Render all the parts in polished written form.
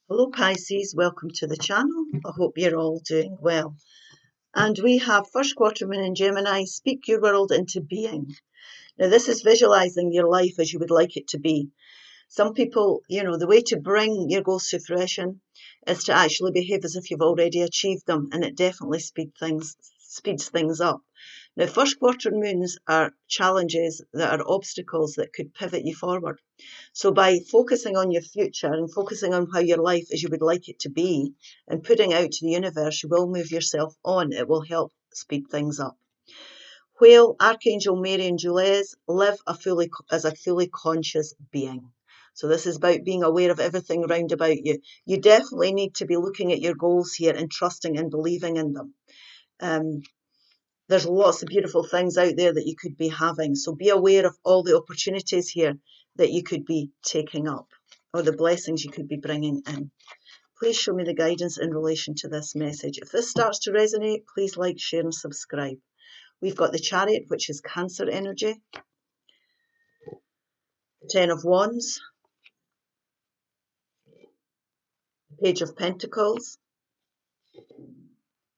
Hello Pisces, welcome to the channel. I hope you're all doing well. And we have first quarter moon in Gemini, speak your world into being. Now this is visualizing your life as you would like it to be. Some people, the way to bring your goals to fruition is to actually behave as if you've already achieved them, and it definitely speeds things up. Now, first quarter moons are challenges that are obstacles that could pivot you forward. So by focusing on your future and focusing on how your life as you would like it to be and putting out to the universe, you will move yourself on. It will help speed things up. Whale, Archangel, Mary and Jules, live as a fully conscious being. So this is about being aware of everything round about you. You definitely need to be looking at your goals here and trusting and believing in them. There's lots of beautiful things out there that you could be having. So be aware of all the opportunities here that you could be taking up, or the blessings you could be bringing in. Please show me the guidance in relation to this message. If this starts to resonate, please like, share and subscribe. We've got the Chariot, which is Cancer energy, the Ten of Wands, the Page of Pentacles,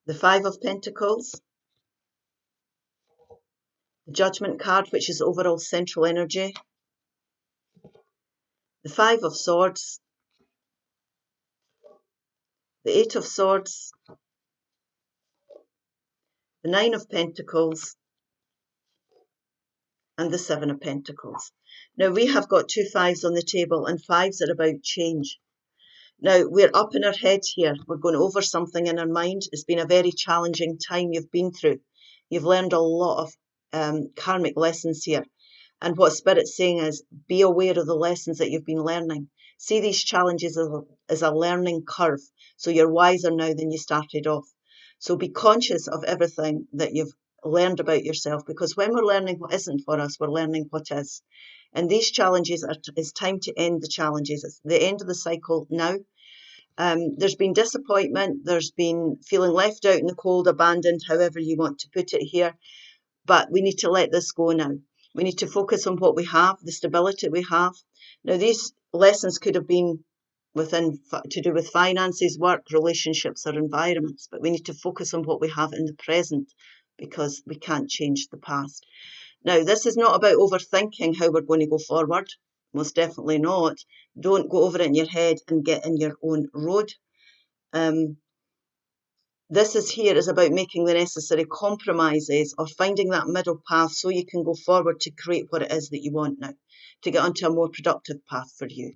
the Five of Pentacles, the Judgment card, which is overall central energy, the Five of Swords, the Eight of Swords, the Nine of Pentacles, and the Seven of Pentacles. Now we have got two fives on the table, and fives are about change. Now we're up in our heads here. We're going over something in our mind. It's been a very challenging time you've been through. You've learned a lot of karmic lessons here. And what Spirit's saying is, be aware of the lessons that you've been learning. See these challenges as a learning curve. So you're wiser now than you started off. So be conscious of everything that you've learned about yourself, because when we're learning what isn't for us, we're learning what is. And these challenges it's time to end the challenges. It's the end of the cycle now. There's been disappointment. There's been feeling left out in the cold, abandoned, however you want to put it here. But we need to let this go now. We need to focus on what we have, the stability we have. Now, these lessons could have been to do with finances, work, relationships, or environments, but we need to focus on what we have in the present, because we can't change the past. Now, this is not about overthinking how we're going to go forward. Most definitely not. Don't go over it in your head and get in your own road. This is about making the necessary compromises or finding that middle path so you can go forward to create what it is that you want now, to get onto a more productive path for you.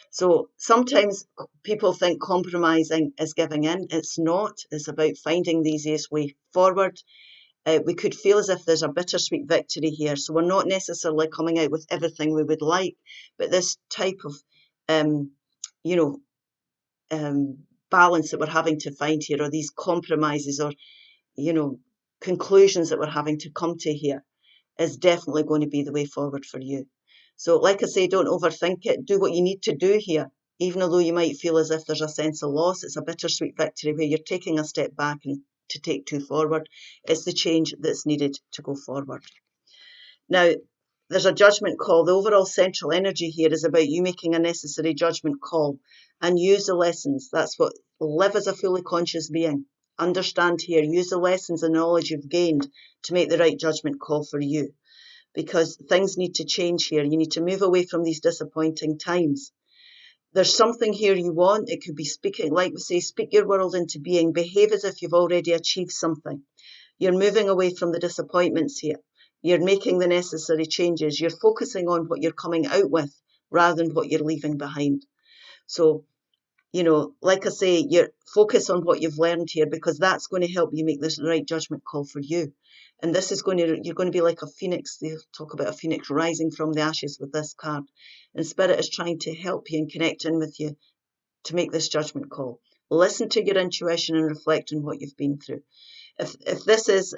So sometimes people think compromising is giving in. It's not. It's about finding the easiest way forward. We could feel as if there's a bittersweet victory here. So we're not necessarily coming out with everything we would like, but this type of, balance that we're having to find here, or these compromises, or conclusions that we're having to come to here, is definitely going to be the way forward for you. So like I say, don't overthink it. Do what you need to do here. Even though you might feel as if there's a sense of loss, it's a bittersweet victory where you're taking a step back and to take two forward. It's the change that's needed to go forward. Now, there's a judgment call. The overall central energy here is about you making a necessary judgment call and use the lessons. That's what live as a fully conscious being. Understand here, use the lessons and knowledge you've gained to make the right judgment call for you, because things need to change here. You need to move away from these disappointing times. There's something here you want. It could be speaking, like we say, speak your world into being. Behave as if you've already achieved something. You're moving away from the disappointments here. You're making the necessary changes. You're focusing on what you're coming out with rather than what you're leaving behind. So, like I say, you're focus on what you've learned here, because that's going to help you make this right judgment call for you. And this is you're going to be like a phoenix. They talk about a phoenix rising from the ashes with this card. And Spirit is trying to help you and connect in with you to make this judgment call. Listen to your intuition and reflect on what you've been through. If this is,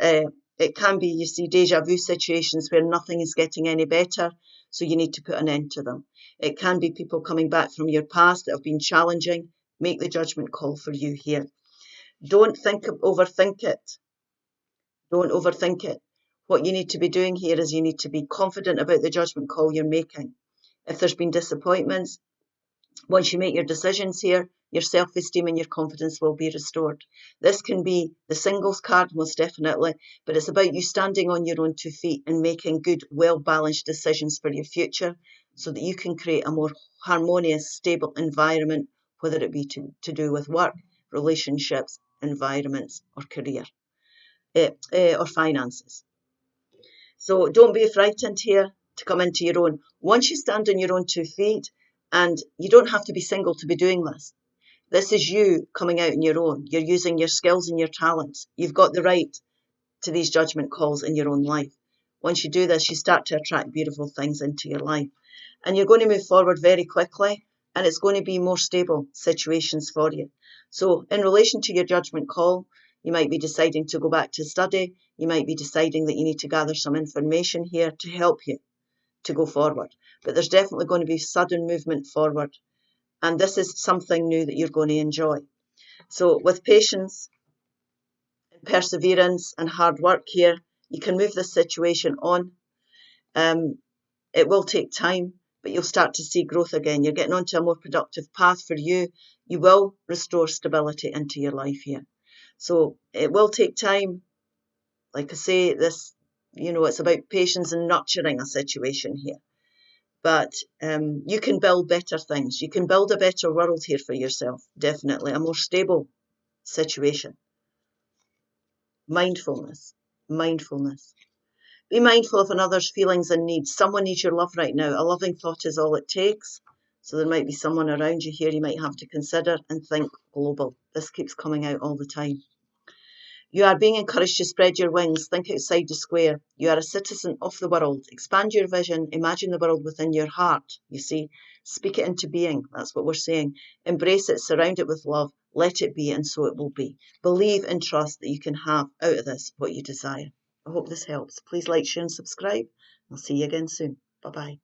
it can be, you see, deja vu situations where nothing is getting any better, so you need to put an end to them. It can be people coming back from your past that have been challenging. Make the judgment call for you here. Don't overthink it. Don't overthink it. What you need to be doing here is you need to be confident about the judgment call you're making. If there's been disappointments, once you make your decisions here, your self-esteem and your confidence will be restored. This can be the singles card, most definitely, but it's about you standing on your own 2 feet and making good, well-balanced decisions for your future so that you can create a more harmonious, stable environment, whether it be to do with work, relationships, environments, or career, or finances. So don't be frightened here to come into your own. Once you stand on your own 2 feet, and you don't have to be single to be doing this. This is you coming out on your own. You're using your skills and your talents. You've got the right to these judgment calls in your own life. Once you do this, you start to attract beautiful things into your life. And you're going to move forward very quickly, and it's going to be more stable situations for you. So in relation to your judgment call, you might be deciding to go back to study. You might be deciding that you need to gather some information here to help you to go forward. But there's definitely going to be sudden movement forward. And this is something new that you're going to enjoy. So with patience, perseverance and hard work here, you can move this situation on. It will take time, but you'll start to see growth again. You're getting onto a more productive path for you. You will restore stability into your life here. So it will take time. Like I say, this, it's about patience and nurturing a situation here. But you can build better things. You can build a better world here for yourself, definitely. A more stable situation. Mindfulness. Mindfulness. Be mindful of another's feelings and needs. Someone needs your love right now. A loving thought is all it takes. So there might be someone around you here you might have to consider and think global. This keeps coming out all the time. You are being encouraged to spread your wings. Think outside the square. You are a citizen of the world. Expand your vision. Imagine the world within your heart. You see, speak it into being. That's what we're saying. Embrace it. Surround it with love. Let it be, and so it will be. Believe and trust that you can have out of this what you desire. I hope this helps. Please like, share, and subscribe. I'll see you again soon. Bye-bye.